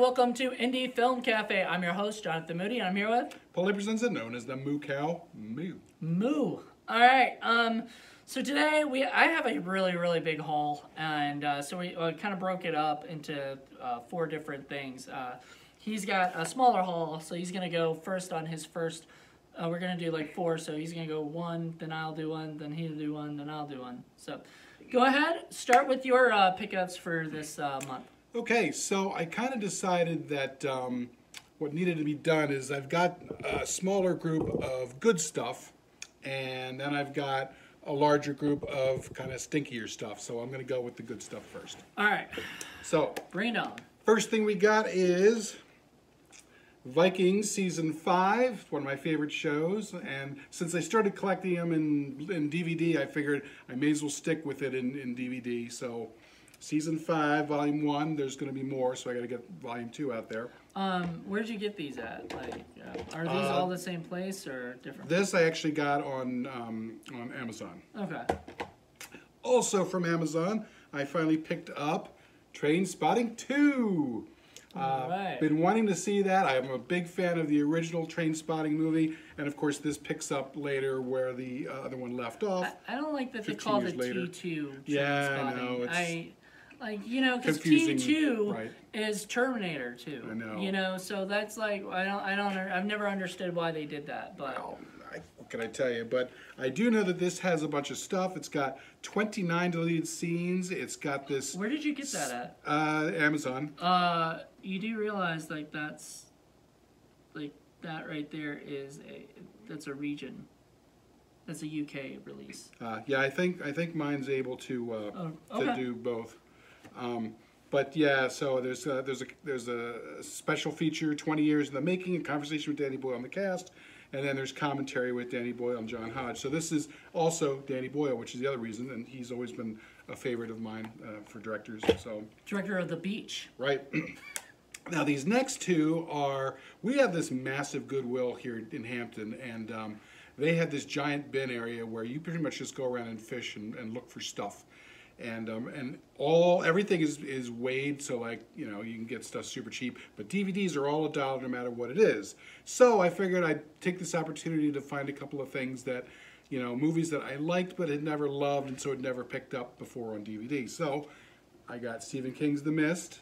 welcome to Indie Film Cafe. I'm your host, Jonathan Moody, and I'm here with Paul Presents known as the Moo Cow Moo. Moo. All right. So today I have a really big haul, and so we kind of broke it up into 4 different things. He's got a smaller haul, so he's gonna go first on his first. We're gonna do like 4, so he's gonna go 1, then I'll do 1, then he'll do 1, then I'll do 1. So go ahead, start with your pickups for this month. Okay, so I kind of decided that what needed to be done is I've got a smaller group of good stuff, and then I've got a larger group of kind of stinkier stuff. So I'm going to go with the good stuff first. All right. So bring it on. First thing we got is Vikings Season 5, one of my favorite shows, and since I started collecting them in DVD, I figured I may as well stick with it in DVD. So Season 5, Volume 1, there's going to be more, so I got to get Volume 2 out there. Where'd you get these at? Like, are these all the same place or different? This I actually got on Amazon. Okay. Also from Amazon, I finally picked up Trainspotting 2. Right. Been wanting to see that. I'm a big fan of the original Trainspotting movie, and of course this picks up later where the other one left off. I don't like that they called it T2. Yeah, I know. Like, you know, because T2 right. is Terminator 2. I know. You know, so that's like, I've never understood why they did that, but. Well, what can I tell you? But I do know that this has a bunch of stuff. It's got 29 deleted scenes. It's got this. Where did you get that at? Amazon. You do realize, like, that's, like, that right there is that's a region. That's a UK release. Yeah, I think mine's able to okay. to do both. But yeah, so there's a special feature, 20 years in the making, a conversation with Danny Boyle on the cast, and then there's commentary with Danny Boyle and John Hodge. So this is also Danny Boyle, which is the other reason, and he's always been a favorite of mine for directors. So director of The Beach. Right. Now these next 2 are, we have this massive Goodwill here in Hampton, and they had this giant bin area where you pretty much just go around and fish and look for stuff. And everything is weighed, so like, you know, you can get stuff super cheap, but DVDs are all $1 no matter what it is. So I figured I'd take this opportunity to find a couple of things that, you know, movies that I liked but had never loved and so had never picked up before on DVD. So I got Stephen King's The Mist,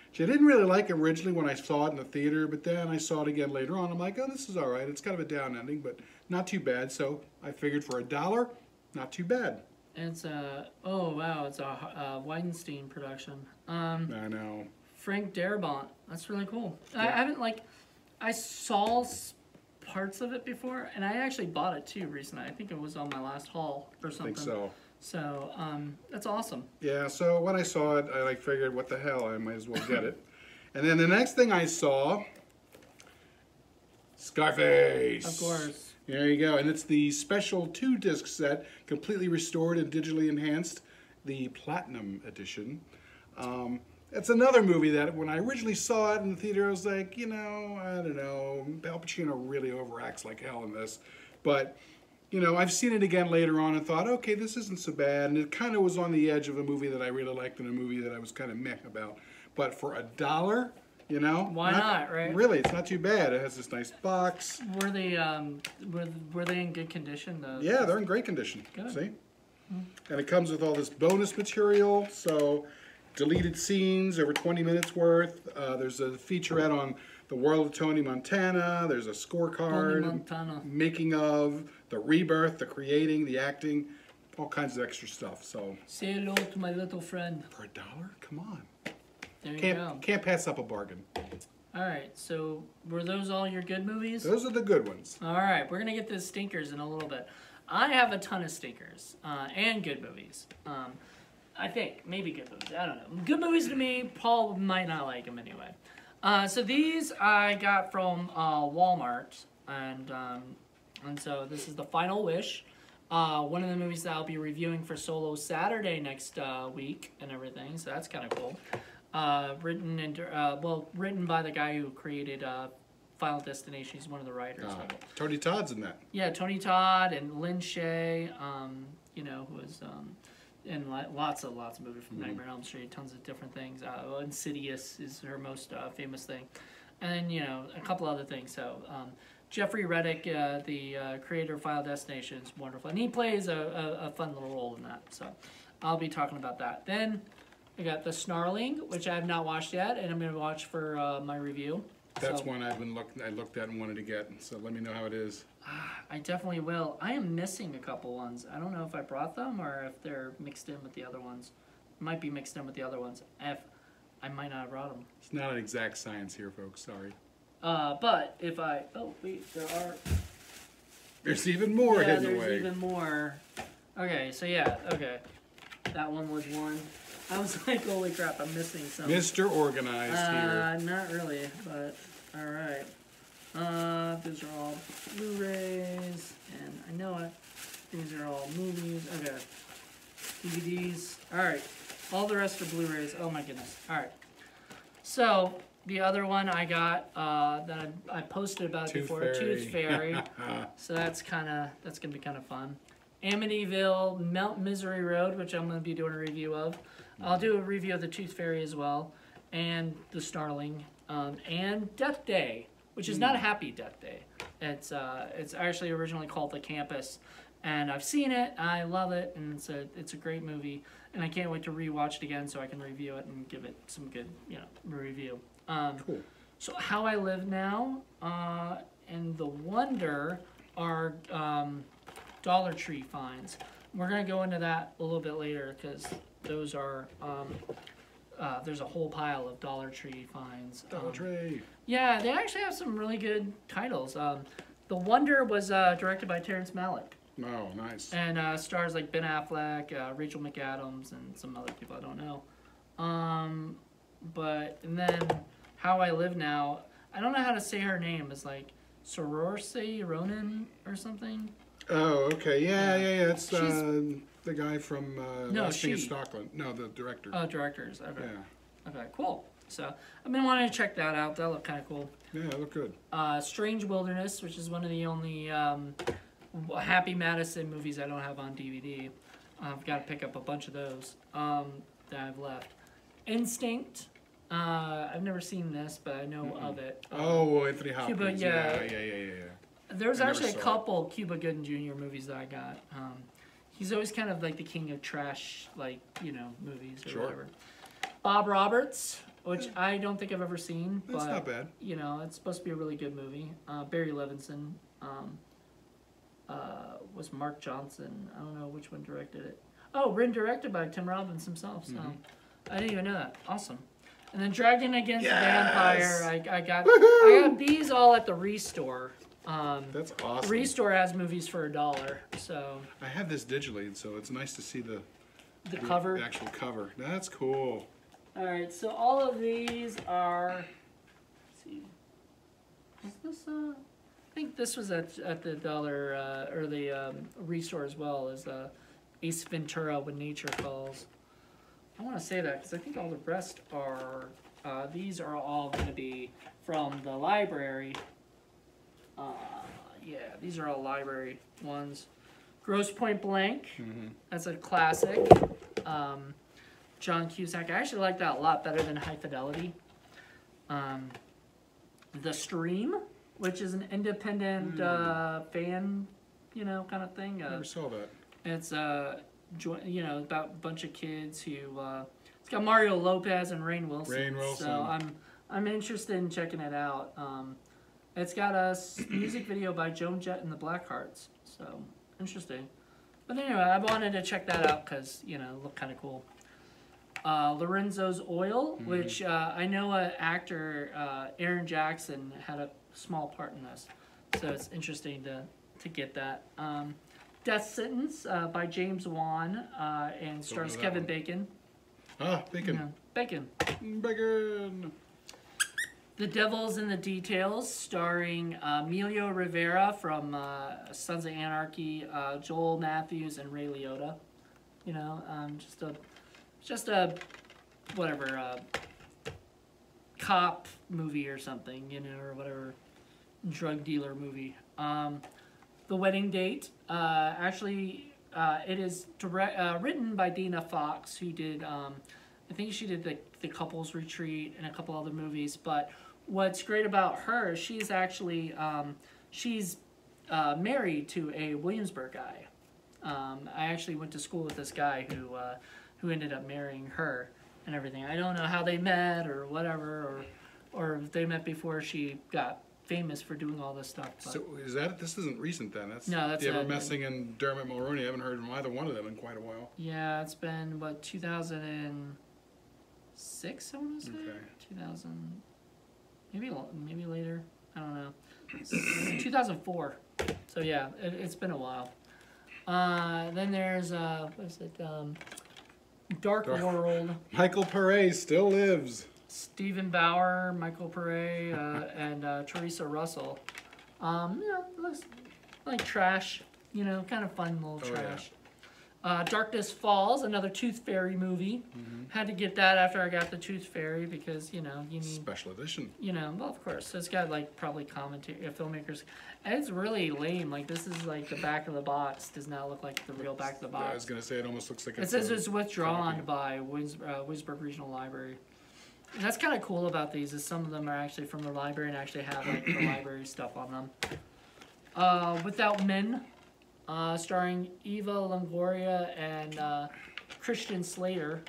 which I didn't really like originally when I saw it in the theater, but then I saw it again later on. I'm like, oh, this is all right. It's kind of a down ending, but not too bad. So I figured for $1, not too bad. It's oh wow, it's a Weidenstein production. I know. Frank Darabont. That's really cool. Yeah. I haven't, like, I saw parts of it before, and I actually bought it too recently. I think it was on my last haul or something. I think so. So that's awesome. Yeah. So when I saw it, I figured, what the hell? I might as well get it. And then the next thing I saw, Scarface. Of course. There you go, and it's the special 2-disc set, completely restored and digitally enhanced, the Platinum Edition. It's another movie that when I originally saw it in the theater, I was like, you know, I don't know, Al Pacino really overacts like hell in this. But, you know, I've seen it again later on and thought, okay, this isn't so bad. And it kind of was on the edge of a movie that I really liked and a movie that I was kind of meh about. But for $1, you know, why not, right? Really, it's not too bad. It has this nice box. Were they were they in good condition? Yeah, they're in great condition. Good. See, and it comes with all this bonus material. So, deleted scenes, over 20 minutes worth. There's a featurette on the world of Tony Montana. There's a scorecard, Tony Montana. Making of, the rebirth, the creating, the acting, all kinds of extra stuff. So, say hello to my little friend. For $1, come on. There you go. Can't pass up a bargain. All right, so were those all your good movies? Those are the good ones. All right, we're going to get to stinkers in a little bit. I have a ton of stinkers and good movies. I think, maybe good movies, I don't know. Good movies to me, Paul might not like them anyway. So these I got from Walmart, and so this is The Final Wish. One of the movies that I'll be reviewing for Solo Saturday next week and everything, so that's kind of cool. Written by the guy who created Final Destination. He's one of the writers of it. Tony Todd's in that. Yeah, Tony Todd and Lin Shaye, you know, who was lots of movies from Nightmare on Elm Street, tons of different things. Insidious is her most famous thing, and a couple other things. So Jeffrey Reddick, the creator of Final Destination, is wonderful, and he plays a fun little role in that. So I'll be talking about that. Then I got The Snarling, which I have not watched yet, and I'm going to watch for my review. That's one I looked at and wanted to get. So let me know how it is. I definitely will. I am missing a couple ones. I don't know if I brought them or if they're mixed in with the other ones. Might be mixed in with the other ones. I might not have brought them. It's not an exact science here, folks. Sorry. But if I... Oh, wait. There's even more hidden away. There's even more. Okay, so yeah. Okay. That one was one. I was like, holy crap, I'm missing something. Mr. Organized here. Not really, but alright. These are all Blu-rays, and I know it. These are all movies. Okay. DVDs. Alright. All the rest are Blu-rays. Oh my goodness. Alright. So, the other one I got, that I posted about before, Tooth Fairy. So that's gonna be kind of fun. Amityville, Mount Misery Road, which I'm gonna be doing a review of. I'll do a review of the Tooth Fairy as well, and The Snarling, and Death Day, which is not a happy Death Day. It's actually originally called The Campus, and I've seen it, I love it, and it's a great movie, and I can't wait to rewatch it again so I can review it and give it some good review. Cool. So How I Live Now and The Wonder are Dollar Tree finds. We're gonna go into that a little bit later because those are there's a whole pile of Dollar Tree finds. Dollar Tree. Yeah, they actually have some really good titles. The Wonder was directed by Terrence Malick. Oh, nice. And stars like Ben Affleck, Rachel McAdams, and some other people I don't know. And then How I Live Now, I don't know how to say her name. It's like Saoirse Ronan or something. Oh, okay. Yeah. It's the guy from Last Thing in Stockholm. No, the director. Oh, directors. Okay. Yeah. Okay, cool. So I've been wanting to check that out. That looked kind of cool. Yeah, it looked good. Strange Wilderness, which is one of the only Happy Madison movies I don't have on DVD. I've got to pick up a bunch of those that I've left. Instinct. I've never seen this, but I know of it. Anthony Hopkins. Cuba, yeah. There's actually a couple Cuba Gooding Jr. movies that I got. He's always kind of like the king of trash, movies or whatever. Bob Roberts, which I don't think I've ever seen, but it's not bad. It's supposed to be a really good movie. Barry Levinson was Mark Johnson. I don't know which one directed it. Oh, written directed by Tim Robbins himself. So I didn't even know that. Awesome. And then Dragon Against the Vampire. I got these all at the Restore. That's awesome. Restore has movies for $1, so I have this digitally, so it's nice to see the cover. The actual cover. That's cool. All right, so all of these are. Let's see, is this? I think this was at the dollar or the Restore as well as Ace Ventura: When Nature Calls. I want to say that because I think all the rest are. These are all going to be from the library. Yeah, these are all library ones. Grosse Point Blank. That's a classic. John Cusack. I actually like that a lot better than High Fidelity. The Stream, which is an independent fan, kind of thing. Never saw that. It's about a bunch of kids who. It's got Mario Lopez and Rainn Wilson. So I'm interested in checking it out. It's got a music video by Joan Jett and the Blackhearts, so interesting. But anyway, I wanted to check that out because, it looked kind of cool. Lorenzo's Oil, which I know an actor, Aaron Jackson, had a small part in this, so it's interesting to get that. Death Sentence by James Wan and stars Kevin Bacon. Bacon. Bacon. Bacon. The Devil's in the Details, starring Emilio Rivera from Sons of Anarchy, Joel Matthews, and Ray Liotta. Just a whatever cop movie or something, or whatever drug dealer movie. The Wedding Date. Actually, it is written by Dana Fox, who did, I think she did the Couples Retreat and a couple other movies. But what's great about her, she's actually, she's married to a Williamsburg guy. I actually went to school with this guy who ended up marrying her and everything. I don't know how they met or whatever, or if they met before she got famous for doing all this stuff. But. So this isn't recent then? That's No, Messing and Dermot Mulroney. I haven't heard from either one of them in quite a while. Yeah, it's been, 2006, I want to say? Okay. 2000, maybe later, I don't know. 2004, so yeah, it's been a while. Then there's, what is it, Dark World. Michael Pare still lives. Stephen Bauer, Michael Pare, and Teresa Russell. Looks like trash, kind of fun little trash. Yeah. Darkness Falls, another Tooth Fairy movie. Had to get that after I got the Tooth Fairy because, you need... Special edition. Well, of course. So it's got, probably filmmakers. And it's really lame. This is, the back of the box. Does not look like the real back of the box. Yeah, I was going to say, it almost looks like it says it's withdrawn by Williamsburg Regional Library. And that's kind of cool about these is some of them are actually from the library and actually have the library stuff on them. Without Men, starring Eva Longoria and Christian Slater.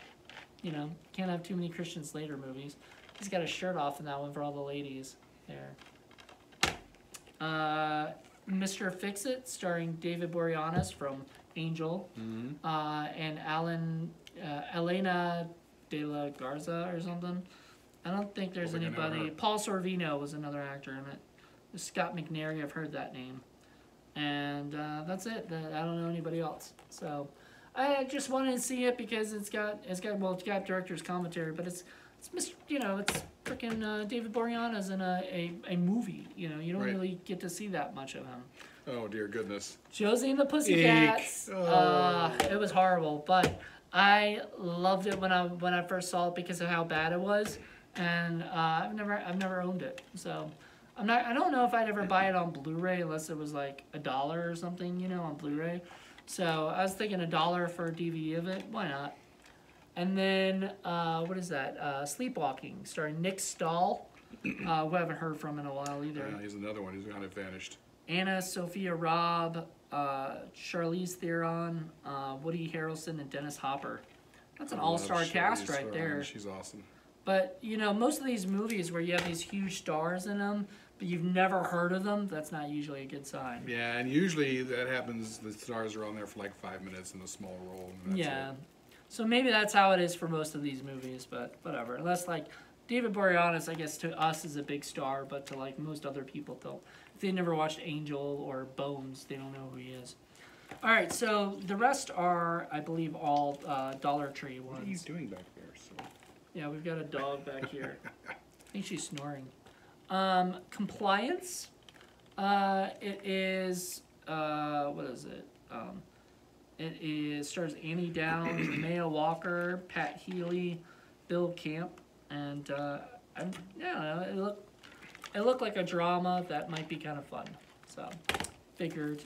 Can't have too many Christian Slater movies. He's got a shirt off in that one for all the ladies there. Mr. Fix-It, starring David Boreanaz from Angel, and Elena De La Garza or something. I don't think there's anybody. Paul Sorvino was another actor in it. Scott McNairy, I've heard that name. And that's it. I don't know anybody else. So I just wanted to see it because it's got director's commentary, but it's freaking David Boreanaz in a movie. You don't really get to see that much of him. Oh dear goodness. Josie and the Pussycats. It was horrible, but I loved it when I first saw it because of how bad it was, and I've never owned it, so I don't know if I'd ever buy it on Blu-ray unless it was like $1 or something, on Blu-ray. So I was thinking $1 for a DVD of it. Why not? And then what is that? Sleepwalking, starring Nick Stahl, who I haven't heard from in a while either. He's another one who's kind of vanished. Anna Sophia Robb, Charlize Theron, Woody Harrelson, and Dennis Hopper. That's an all-star cast right there. She's awesome. But, most of these movies where you have these huge stars in them, but you've never heard of them, that's not usually a good sign. Yeah, and usually that happens, the stars are on there for like 5 minutes in a small role. And that's it. So maybe that's how it is for most of these movies, but whatever. Unless, David Boreanaz, I guess, to us is a big star, but to, most other people, if they never watched Angel or Bones, they don't know who he is. All right, so the rest are, I believe, all Dollar Tree ones. What are you doing back there? Yeah, we've got a dog back here. I think she's snoring. Compliance. It is, what is it? It stars Annie Downs, Maya Walker, Pat Healy, Bill Camp, and I don't know. It looked like a drama that might be kind of fun. So, figured,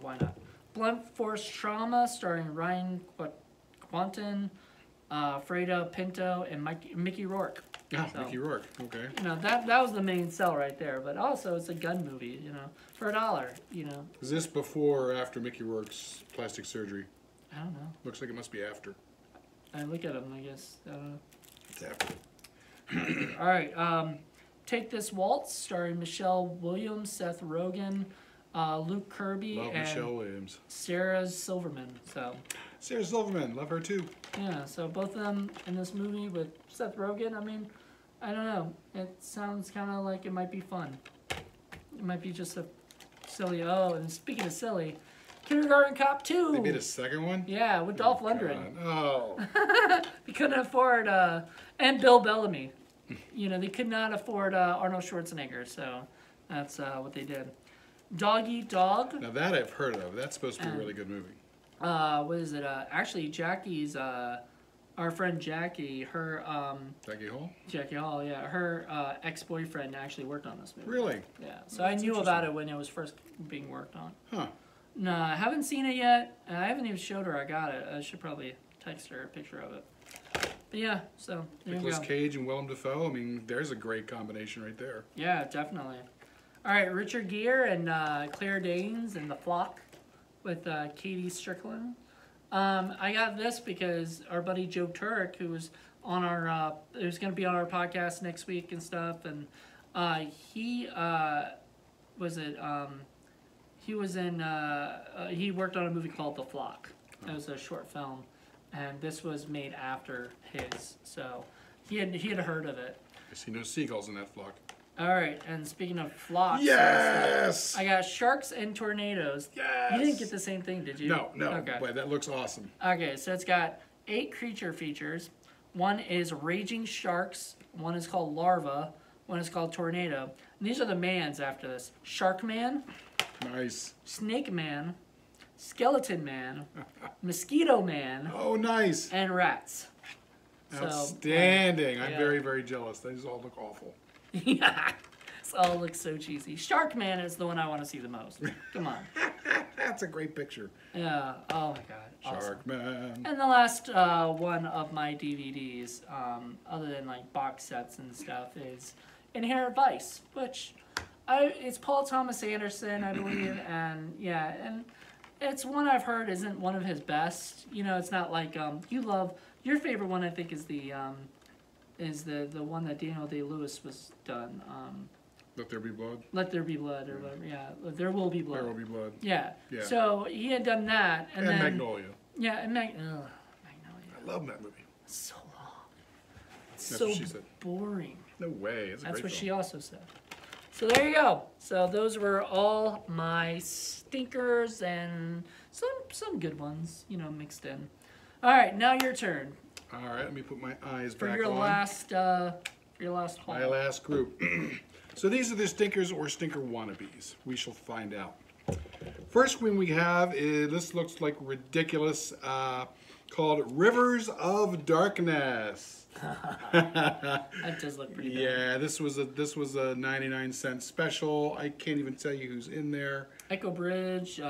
why not? Blunt Force Trauma, starring Ryan Quanten, Fredo Pinto, and Mickey Rourke. Oh, so, Mickey Rourke, okay. That was the main sell right there, but also it's a gun movie, for $1, Is this before or after Mickey Rourke's plastic surgery? I don't know. Looks like it must be after. I look at him, I guess. I don't know. It's after. All right, Take This Waltz, starring Michelle Williams, Seth Rogen, Luke Kirby, Love and Michelle Williams. Sarah Silverman. So Sarah Silverman, love her too. Yeah, so both of them in this movie with Seth Rogen. I mean, I don't know. It sounds kind of like it might be fun. It might be just a silly. Oh, and speaking of silly, Kindergarten Cop 2. They made a second one? Yeah, with Dolph Lundgren. Oh. They couldn't afford, and Bill Bellamy. They could not afford Arnold Schwarzenegger, so that's what they did. Dog Eat Dog. Now that I've heard of. That's supposed to be a really good movie. What is it? Actually, Jackie's, our friend Jackie, her... Jackie Hall? Jackie Hall, yeah. Her ex-boyfriend actually worked on this movie. Really? Yeah. So I knew about it when it was first being worked on. Huh. No, I haven't seen it yet. I haven't even showed her I got it. I should probably text her a picture of it. But yeah, so there you Nicolas go. Cage and Willem Dafoe. I mean, there's a great combination right there. Yeah, definitely. All right, Richard Gere and Claire Danes and The Flock with Katie Strickland. I got this because our buddy Joe Turek, who was on our, who's going to be on our podcast next week and stuff, and he he worked on a movie called The Flock. It was a short film, and this was made after his, so he had heard of it. I see no seagulls in that flock. All right, and speaking of flocks, Yes! I got Sharks and Tornadoes. Yes! You didn't get the same thing, did you? No, Okay. but that looks awesome. Okay, so it's got 8 creature features. One is Raging Sharks. One is called Larva. One is called Tornado. And these are the mans after this: Shark Man, Nice. Snake Man, Skeleton Man, Mosquito Man, Oh, nice. and Rats. So, Outstanding. I'm yeah. very, very jealous. These all look awful. yeah, this all looks so cheesy. Shark Man is the one I want to see the most. Come on. That's a great picture. Yeah. Oh my God. Awesome. Shark Man. And the last one of my DVDs, other than like box sets and stuff, is Inherent Vice, which it's Paul Thomas Anderson, I believe, and yeah, and it's one I've heard isn't one of his best. You know, it's not like your favorite one. I think is the one that Daniel Day-Lewis was done. Let There Be Blood. Let There Be Blood, or whatever. Yeah, There Will Be Blood. There Will Be Blood. Yeah. Yeah. So he had done that, and then Magnolia. yeah, and Magnolia. I love that movie. So long. It's That's so what she said. boring. No way. It's a That's great what film. she also said. So there you go. So those were all my stinkers and some good ones, you know, mixed in. All right, now your turn All right, let me put my eyes for back your on. last haul. My last group. So these are the stinkers or stinker wannabes. We shall find out. First one we have is, this looks like ridiculous, called Rivers of Darkness. That does look pretty bad. Yeah, this was a 99-cent special. I can't even tell you who's in there. Echo Bridge,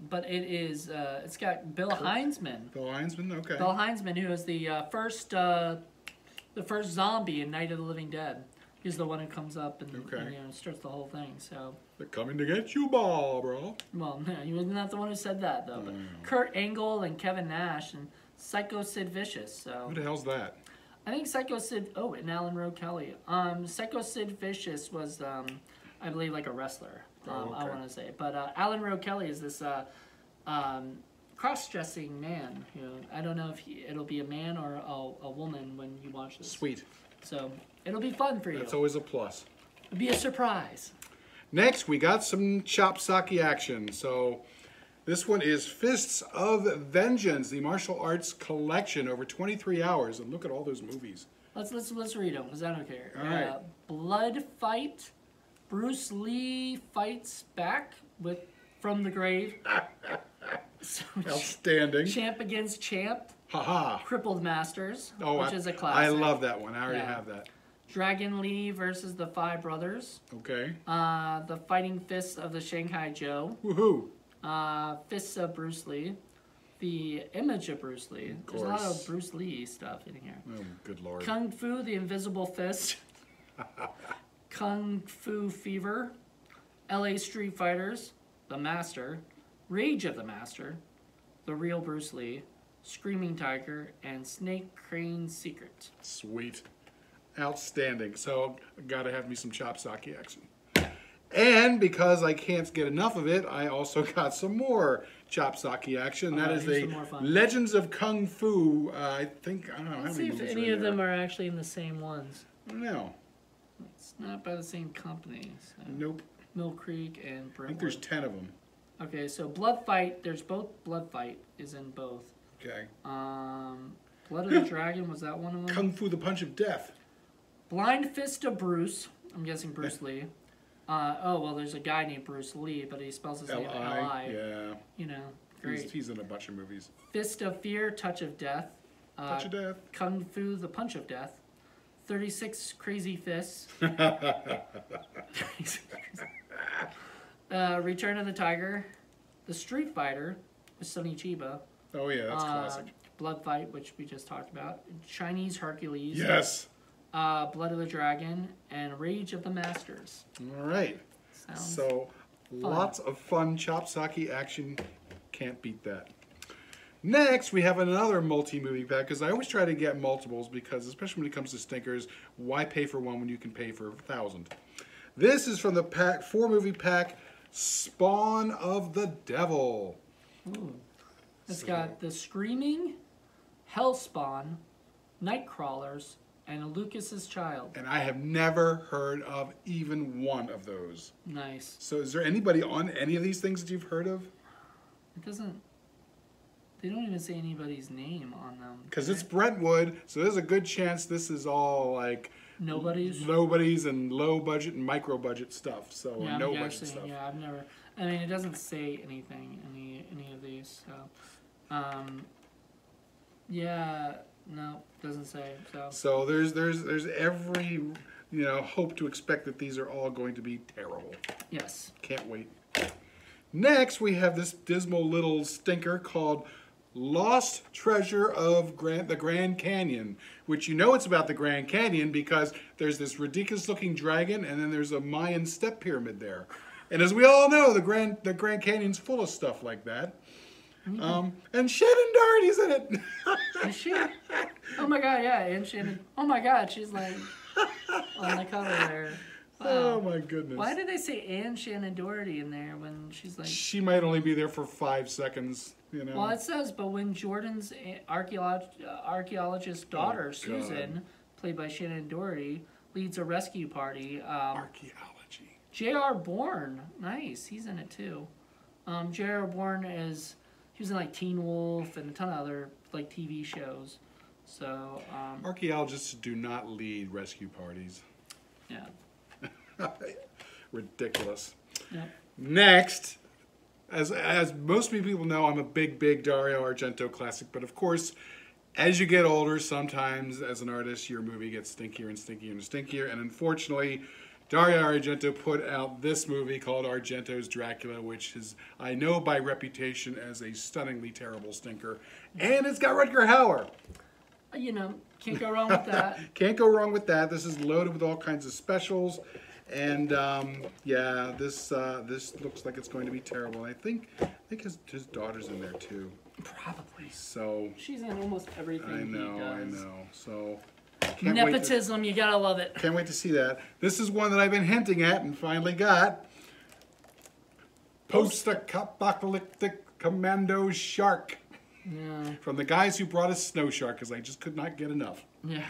but it's got Bill Heinzman. Bill Heinzman, okay. Bill Heinzman, who was the first zombie in Night of the Living Dead. He's the one who comes up and, Okay. and, you know, starts the whole thing. So, They're coming to get you, Barbara. well, no, he was not the one who said that though. But Kurt Angle and Kevin Nash and Psycho Sid Vicious. So Who the hell's that? I think Psycho Sid. Oh, and Alan Rowe Kelly. Psycho Sid Vicious was, I believe, like a wrestler. Oh, okay. I want to say, but Alan Rowe Kelly is this cross-dressing man. You know, I don't know if it'll be a man or a woman when you watch this. Sweet. So it'll be fun for you. That's always a plus. It'll be a surprise. Next, we got some chop sake action. So this one is Fists of Vengeance, the martial arts collection over 23 hours. And look at all those movies. Let's read them because I don't care. All right. Blood Fight. Bruce Lee fights back from the grave. So, Outstanding. Champ against Champ. Haha. Crippled Masters, Oh, which is a classic. I love that one. I already Yeah. have that. Dragon Lee versus the Five Brothers. Okay. The Fighting Fists of the Shanghai Joe. Woohoo. Fists of Bruce Lee. The Image of Bruce Lee. There's a lot course. of Bruce Lee stuff in here. Oh, good lord. Kung Fu, the Invisible Fist. Kung Fu Fever. LA Street Fighters. The Master. Rage of the Master. The Real Bruce Lee. Screaming Tiger. And Snake Crane's Secret. Sweet. Outstanding. So, gotta have me some chop sake action. And because I can't get enough of it, I also got some more chop sake action. That is here's the some more fun. Legends of Kung Fu. I think, I don't know how Let's many see if movies any are of there. them are actually in the same ones. I don't know. It's not by the same company. So. Nope. Mill Creek and I think Brentwood. there's 10 of them. Okay, so Blood Fight. There's both. Blood Fight is in both. Okay. Blood of the Dragon, was that one of them? Kung Fu, the Punch of Death. Blind Fist of Bruce. I'm guessing Bruce Lee. Oh well, there's a guy named Bruce Lee, but he spells his name L.I. L.I. Yeah. You know, great. He's in a bunch of movies. Fist of Fear, Touch of Death. Touch of Death. Kung Fu, the Punch of Death. 36 Crazy Fists. Return of the Tiger. The Street Fighter with Sonny Chiba. Oh yeah, that's classic. Blood Fight, which we just talked about. Chinese Hercules. Yes. Blood of the Dragon, and Rage of the Masters. All right. Sounds So lots of fun chopsaki action. Can't beat that. Next, we have another multi-movie pack, because I always try to get multiples, because especially when it comes to stinkers, why pay for one when you can pay for 1,000? This is from the pack, 4-movie pack, Spawn of the Devil. Ooh. It's got The Screaming, Hellspawn, Nightcrawlers, and Lucas's Child. And I have never heard of even one of those. Nice. So is there anybody on any of these things that you've heard of? It doesn't... They don't even say anybody's name on them. Because it's Brentwood, so there's a good chance this is all like... Nobody's and low budget and micro budget stuff. So yeah, no I'm budget guessing, stuff. Yeah, I've never... I mean, it doesn't say anything, any of these, so... yeah, no, doesn't say, so... So there's every, hope to expect that these are all going to be terrible. Yes. Can't wait. Next, we have this dismal little stinker called Lost Treasure of the Grand Canyon, which it's about the Grand Canyon because there's this ridiculous looking dragon and then there's a Mayan step pyramid there. And as we all know, the Grand Canyon's full of stuff like that. And Shannon Doherty's in it. Is she? Oh my god, yeah, and Shannon. Oh my god, she's like on the cover there. Wow. Oh my goodness. Why did they say Anne Shannon Doherty in there when she's like... She might only be there for 5 seconds, Well, it says, but when Jordan's archaeologist daughter, Susan, played by Shannon Doherty, leads a rescue party... Archaeology. J.R. Bourne, nice, he's in it too. J.R. Bourne he was in like Teen Wolf and a ton of other like TV shows. So... Archaeologists do not lead rescue parties. Yeah. Ridiculous. Yep. Next, as most people know, I'm a big Dario Argento classic, but of course, as you get older, sometimes as an artist, your movie gets stinkier and stinkier and stinkier, and unfortunately, Dario Argento put out this movie called Argento's Dracula, which is, I know by reputation, as a stunningly terrible stinker, and it's got Rutger Hauer. Can't go wrong with that. Can't go wrong with that. This is loaded with all kinds of specials. And yeah, this looks like it's going to be terrible. I think his daughter's in there too. Probably. So she's in almost everything he does. I know. So nepotism, you gotta love it. Can't wait to see that. This is one that I've been hinting at and finally got. Post-apocalyptic Commando Shark. Yeah. From the guys who brought us Snow Shark, because I just could not get enough. Yeah.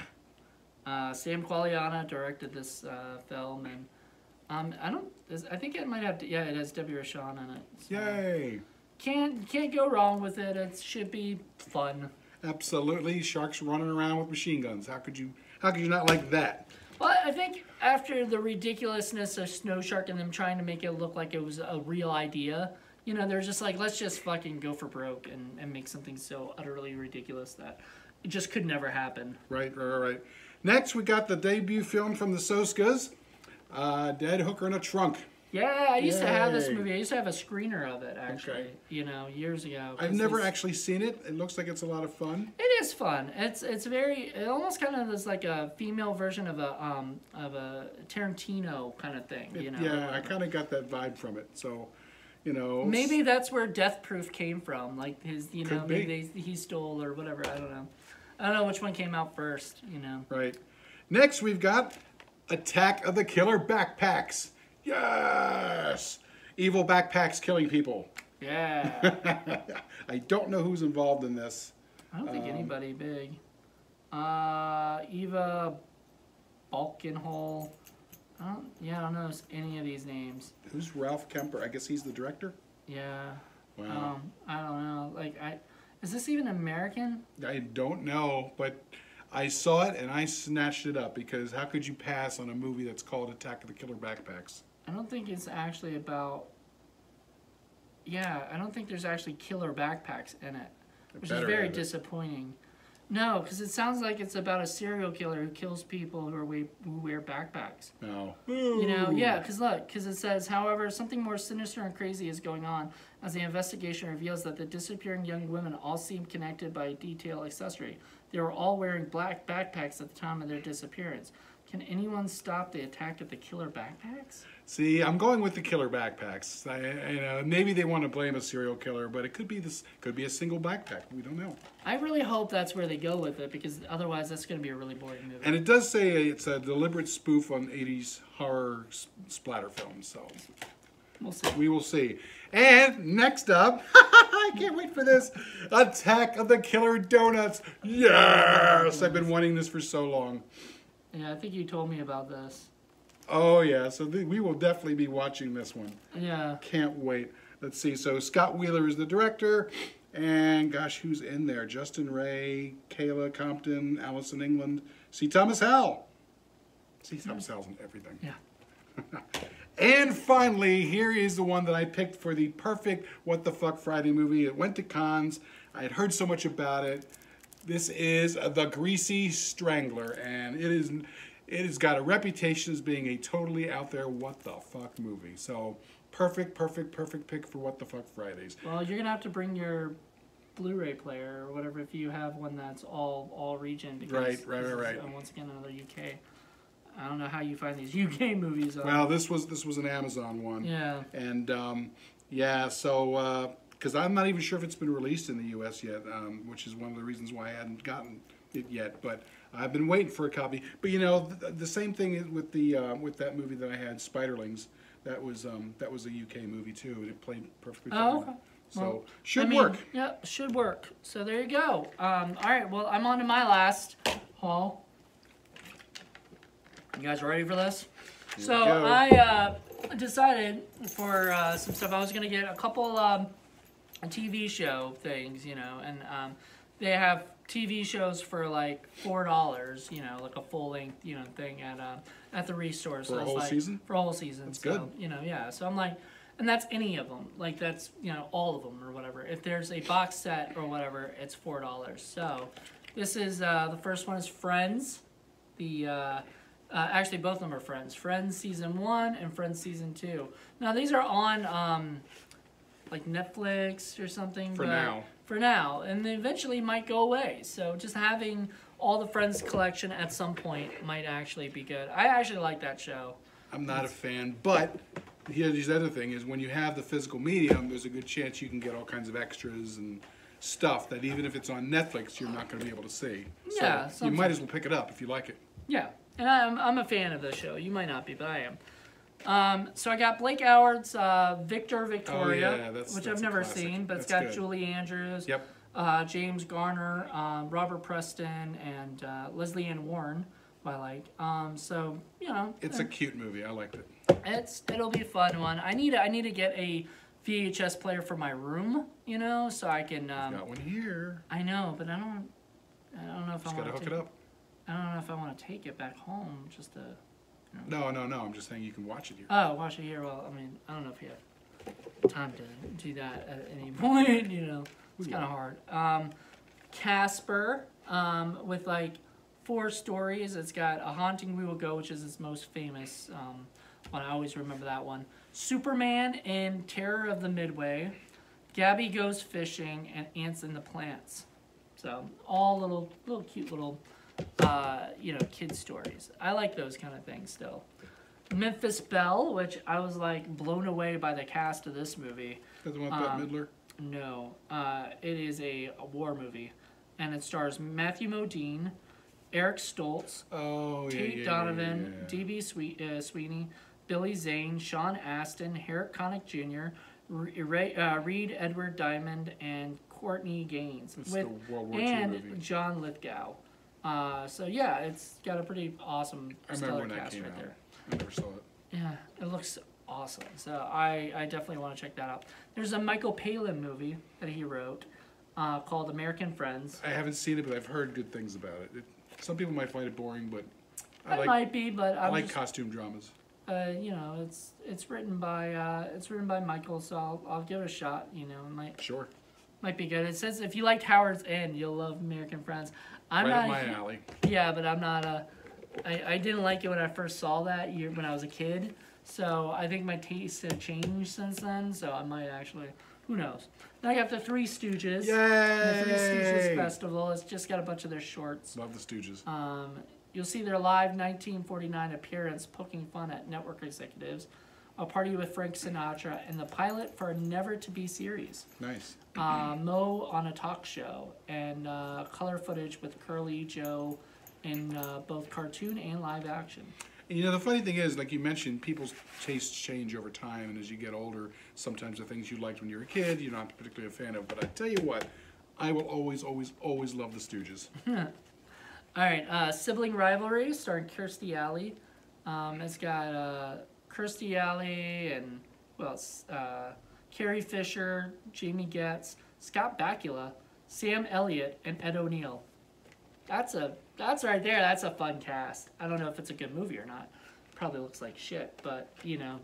Sam Qualiana directed this film, and I think it might have. It has Debbie Rochon in it. So. Yay! Can't go wrong with it. It should be fun. Absolutely, sharks running around with machine guns. How could you not like that? Well, I think after the ridiculousness of Snow Shark and them trying to make it look like it was a real idea, they're just like, let's just fucking go for broke and make something so utterly ridiculous that it just could never happen. Right. Next, we got the debut film from the Soskas, Dead Hooker in a Trunk. Yeah, I used to have this movie. I used to have a screener of it, actually, years ago. I've never actually seen it. It looks like it's a lot of fun. It is fun. It almost kind of is like a female version of a Tarantino kind of thing, Yeah, I kind of got that vibe from it. So, maybe that's where Death Proof came from. Like his, Could maybe he stole or whatever. I don't know. I don't know which one came out first, Right. Next, we've got Attack of the Killer Backpacks. Yes! Evil backpacks killing people. Yeah. I don't know who's involved in this. I don't think anybody big. Eva Balkenhol. I don't know any of these names. Who's Ralph Kemper? I guess he's the director? Yeah. Wow. I don't know. Is this even American? I don't know, but I saw it and I snatched it up because how could you pass on a movie that's called Attack of the Killer Backpacks? I don't think it's actually about... Yeah, I don't think there's actually killer backpacks in it, which is very disappointing. No, because it sounds like it's about a serial killer who kills people who wear backpacks. No. You know, yeah, because look, because it says, however, something more sinister and crazy is going on as the investigation reveals that the disappearing young women all seem connected by a detailed accessory. They were all wearing black backpacks at the time of their disappearance. Can anyone stop the attack of the killer backpacks? See, I'm going with the killer backpacks. Maybe they want to blame a serial killer, but it could be a single backpack. We don't know. I really hope that's where they go with it, because otherwise that's going to be a really boring movie. And it does say it's a deliberate spoof on 80s horror splatter films, so We'll see. we will see. And next up, I can't wait for this, Attack of the Killer Donuts. Yes! I've been wanting this for so long. Yeah, I think you told me about this. Oh yeah, so we will definitely be watching this one. Yeah. Can't wait. Let's see. So Scott Wheeler is the director, and gosh, who's in there? Justin Ray, Kayla Compton, Allison England, C. Thomas Howell. C. Thomas Howell's in everything. Yeah. And finally, here is the one that I picked for the perfect What the Fuck Friday movie. It went to Cannes. I had heard so much about it. This is The Greasy Strangler, and it has got a reputation as being a totally out there what the fuck movie. So perfect pick for What the Fuck Fridays. Well, you're gonna have to bring your Blu-ray player or whatever if you have one that's all region. Because Right. Once again, another UK. I don't know how you find these UK movies. Well, this was an Amazon one. Yeah. And yeah, so because I'm not even sure if it's been released in the U.S. yet, which is one of the reasons why I hadn't gotten it yet. But I've been waiting for a copy. But you know, the same thing is with with that movie that I had, Spiderlings. That was a UK movie too, and it played perfectly fine. Oh, okay. So Well, should work. Yep, should work. So there you go. All right, well, I'm on to my last haul. You guys ready for this? Here So we go. I decided for some stuff I was gonna get a couple TV show things, you know, and they have TV shows for like $4, you know, like a full length, you know, thing at the Restore. So For a it's whole like, season? For a whole season. That's so, good. You know, yeah. So I'm like, and that's any of them. Like that's, you know, all of them or whatever. If there's a box set or whatever, it's $4. So this is the first one is Friends. Actually, both of them are Friends. Friends Season 1 and Friends Season 2. Now, these are on, like, Netflix or something. For now. For now. And they eventually might go away. So just having all the Friends collection at some point might actually be good. I actually like that show. I'm not a fan, but here's the other thing is when you have the physical medium, there's a good chance you can get all kinds of extras and stuff that even if it's on Netflix, you're not going to be able to see. Yeah, So you might as well pick it up if you like it. Yeah. And I'm a fan of the show. You might not be, but I am. So I got Blake Howard's Victor Victoria, Oh, yeah, which that's I've a never classic. seen, but it's That's got good. Julie Andrews, Yep. James Garner, Robert Preston, and Leslie Ann Warren, who I like. So you know, It's a cute movie. I liked it. it'll be a fun one. I need to get a VHS player for my room, you know, so I can. Got one here. I know, but I don't know if Just I got to want hook to. it up. I don't know if I want to take it back home just to. No. I'm just saying you can watch it here. Oh, watch it here. Well, I mean, I don't know if you have time to do that at any point. You know, it's kind of hard. Casper, with like 4 stories. It's got A Haunting We Will Go, which is its most famous one. I always remember that one. Superman and Terror of the Midway. Gabby Goes Fishing and Ants in the Plants. So all little cute little. You know, kid stories. I like those kind of things still. Memphis Belle, which I was like blown away by the cast of this movie. Got the one with Bette Midler? No, it is a war movie, and it stars Matthew Modine, Eric Stoltz, Oh, yeah. Tate yeah, Donovan, yeah. D.B. Sweeney, Billy Zane, Sean Astin, Herrick Connick Jr., Reed Edward Diamond, and Courtney Gaines, It's the World War II movie. John Lithgow. So yeah, it's got a pretty awesome I remember stellar when that cast came right out. there. I never saw it. Yeah, it looks awesome. So I definitely want to check that out. There's a Michael Palin movie that he wrote called American Friends. I haven't seen it, but I've heard good things about it. Some people might find it boring, but It might be, but I I'm like just, costume dramas. you know, it's written by Michael, so I'll give it a shot. You know, it might Sure. Might be good. It says if you liked Howard's End, you'll love American Friends. I'm Right not. up my alley. Yeah, but I'm not a. I didn't like it when I first saw that year when I was a kid. So I think my tastes have changed since then. So I might actually. Who knows? Now I got the Three Stooges. Yay! The Three Stooges Festival. It's just got a bunch of their shorts. Love the Stooges. You'll see their live 1949 appearance poking fun at network executives, a party with Frank Sinatra, and the pilot for a Never-to-Be series. Nice. Mo on a talk show, and color footage with Curly Joe in both cartoon and live action. And, you know, the funny thing is, like you mentioned, people's tastes change over time, and as you get older, sometimes the things you liked when you were a kid, you're not particularly a fan of. But I tell you what, I will always, always, always love the Stooges. All right, Sibling Rivalry, starring Kirstie Alley. It's got Kirstie Alley and, well, Carrie Fisher, Jamie Getz, Scott Bakula, Sam Elliott, and Ed O'Neill. That's right there. That's a fun cast. I don't know if it's a good movie or not. Probably looks like shit, but you know,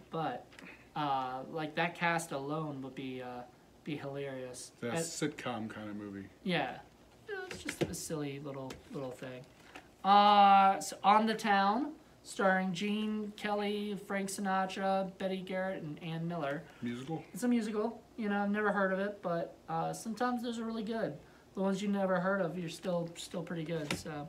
like that cast alone would be hilarious. That's a sitcom kind of movie. Yeah, it's just a silly little thing. So On the Town, starring Gene Kelly, Frank Sinatra, Betty Garrett, and Ann Miller. Musical? It's a musical. You know, I've never heard of it, but sometimes those are really good. The ones you never heard of, you're still pretty good. So,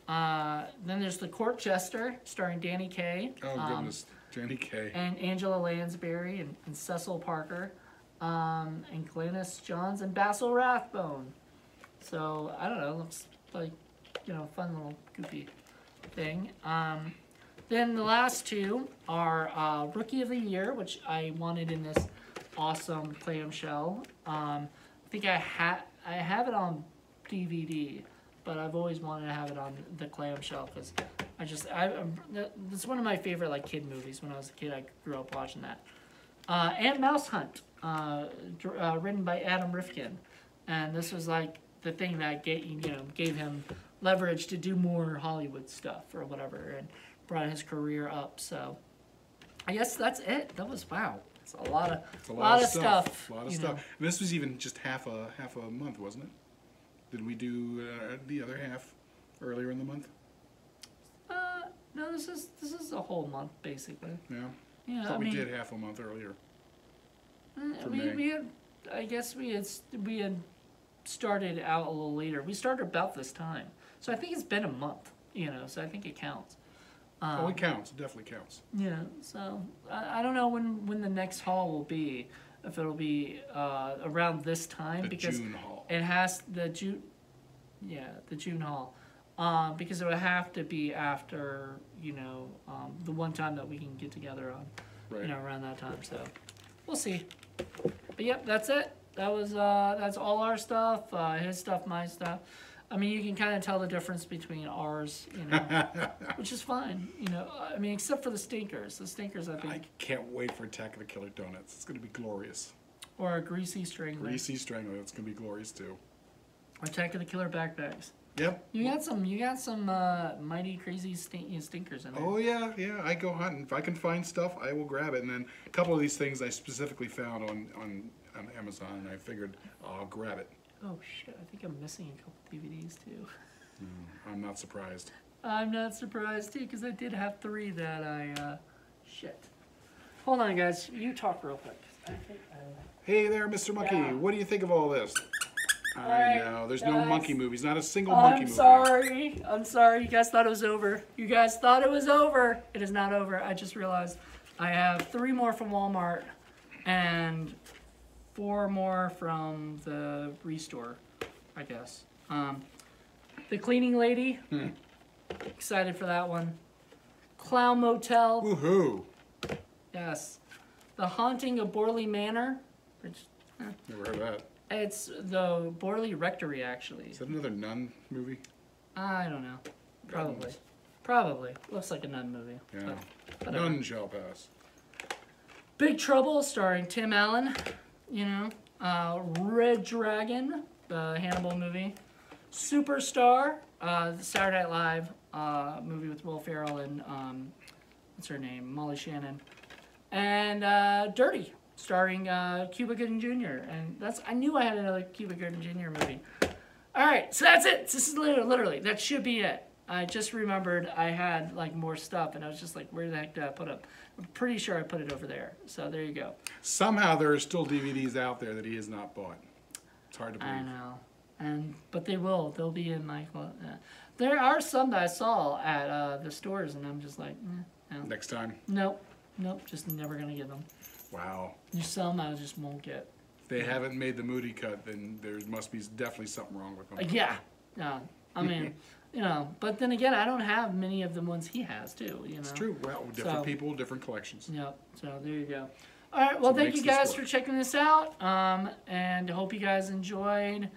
then there's The Court Jester, starring Danny Kaye. Oh goodness, Danny Kaye. And Angela Lansbury and Cecil Parker, and Glynis Johns and Basil Rathbone. So I don't know, looks like, you know, fun little goofy thing. Then the last two are Rookie of the Year, which I wanted in this awesome clamshell. I think I have it on DVD, but I've always wanted to have it on the clamshell because it's one of my favorite like kid movies. When I was a kid, I grew up watching that. And Mouse Hunt, written by Adam Rifkin, and this was like the thing that gave him leverage to do more Hollywood stuff or whatever, and brought his career up. So I guess that's it. That was wow. It's a lot of stuff. A lot of stuff. And this was even just half a month, wasn't it? Did we do the other half earlier in the month? No, this is a whole month basically. Yeah. Yeah, I thought we did half a month earlier. We had, I guess we had started out a little later. We started about this time, so I think it's been a month. You know, so I think it counts. It counts. It definitely counts. Yeah, so I don't know when the next haul will be. If it'll be around this time because June haul. It has the June haul, because it would have to be after the one time that we can get together on, Right. Around that time. So we'll see. But yep, that's it. That was that's all our stuff. His stuff, my stuff. I mean, you can kind of tell the difference between ours, which is fine. I mean, except for the stinkers. The stinkers, I think. I can't wait for Attack of the Killer Donuts. It's going to be glorious. Or a Greasy Strangler. Greasy Strangler. It's going to be glorious too. Attack of the Killer Backpacks. Yep. You got some mighty crazy stinkers in there. Oh yeah. I go hunting. If I can find stuff, I will grab it. And then a couple of these things I specifically found on Amazon, and I figured I'll grab it. Oh shit! I think I'm missing a couple DVDs too. I'm not surprised. I'm not surprised too, because I did have 3 that I shit. Hold on, guys. You talk real quick. Hey there, Mr. Monkey. Yeah. What do you think of all this? I know. There's no guys. monkey movies. Not a single monkey movie. I'm sorry. You guys thought it was over. You guys thought it was over. It is not over. I just realized I have 3 more from Walmart and 4 more from the Restore, I guess. The Cleaning Lady. Excited for that one. Clown Motel. Woohoo! Yes. The Haunting of Borley Manor. Which, Never heard of that. it's the Borley Rectory, actually. Is that another nun movie? I don't know. Probably. Nuns. Probably. Looks like a nun movie. Yeah. But None shall pass. Big Trouble, starring Tim Allen. Red Dragon, the Hannibal movie. Superstar, the Saturday Night Live movie with Will Ferrell and what's her name, Molly Shannon. And Dirty, starring Cuba Gooding Jr. And I knew I had another Cuba Gooding Jr. movie. All right, so that's it. This is literally that should be it. I just remembered I had like more stuff, and I was just like, where the heck did I put them? I'm pretty sure I put it over there. So there you go. Somehow there are still DVDs out there that he has not bought. It's hard to believe. I know, but they will. They'll be in like. There are some that I saw at the stores, and I'm just like, no. Next time. Nope, just never gonna get them. Wow. There's some I just won't get. If they haven't made the Moody cut, then there must be definitely something wrong with them. Yeah. I mean, but then again, I don't have many of the ones he has too. It's true. Well, different people, different collections. Yep. So there you go. All right. Well, thank you guys for checking this out, and hope you guys enjoyed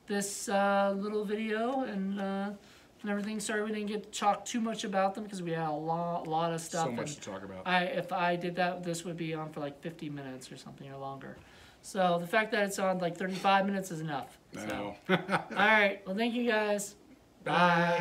this little video and everything. Sorry we didn't get to talk too much about them because we had a lot of stuff. So much to talk about. If I did that, this would be on for like 50 minutes or something or longer. So the fact that it's on like 35 minutes is enough. I know. All right. Well, thank you guys. Bye.